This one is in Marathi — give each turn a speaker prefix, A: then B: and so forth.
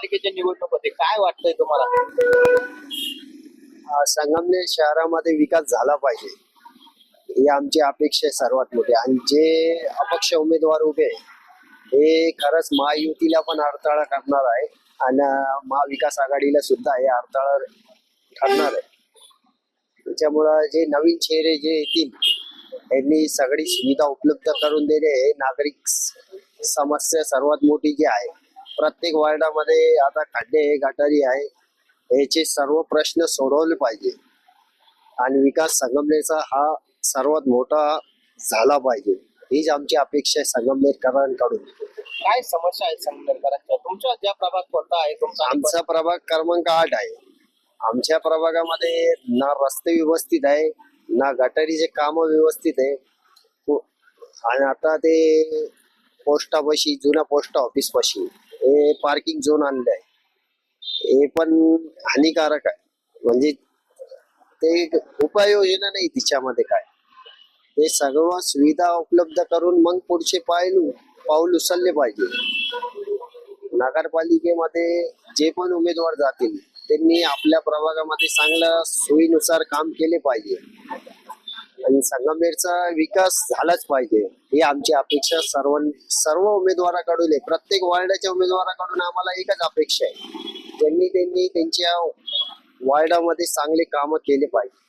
A: नगरपालिकेची निवडणूक होते, काय वाटतंय तुम्हाला?
B: संगमनेर शहरामध्ये विकास झाला पाहिजे ही आमची अपेक्षा आहे सर्वात मोठी. आणि जे अपक्ष उमेदवार उभे आहे, हे खरंच महायुतीला पण अडथळा करणार आहे आणि महाविकास आघाडीला सुद्धा हे अडथळा ठरणार आहे. त्याच्यामुळं जे नवीन चेहरे जे येतील यांनी सगळी सुविधा उपलब्ध करून देणे हे नागरिक समस्या सर्वात मोठी जी आहे. प्रत्येक वार्डामध्ये आता खड्डे गटारी आहे, याचे सर्व प्रश्न सोडवले पाहिजे आणि विकास संगमनेरचा हा सर्वात मोठा झाला पाहिजे हीच आमची अपेक्षा आहे संगमनेरकरांकडून.
A: काय समस्या आहेत संगमनेरकरांच्या? तुमचा ज्या प्रभाग कोणता आहे तुमचा?
B: आमचा प्रभाग क्रमांक 8 आहे. आमच्या प्रभागामध्ये ना रस्ते व्यवस्थित आहे, ना गटारीचे काम व्यवस्थित आहे. आणि आता ते पोस्टापाशी, जुन्या पोस्ट ऑफिस पाशी हे पार्किंग झोन आणले आहे, हे पण हानिकारक आहे. म्हणजे ते उपाययोजना नाही तिच्यामध्ये काय. ते सर्व सुविधा उपलब्ध करून मग पुढचे पाऊल उचलले पाहिजे. नगरपालिकेमध्ये जे पण उमेदवार जातील त्यांनी आपल्या प्रभागामध्ये चांगल्या सोयीनुसार काम केले पाहिजे आणि संगमनेरचा विकास झालाच पाहिजे ही आमची अपेक्षा सर्व उमेदवाराकडून आहे. प्रत्येक वार्डाच्या उमेदवाराकडून आम्हाला एकच अपेक्षा आहे, त्यांनी त्यांच्या वार्डामध्ये चांगले कामं केले पाहिजे.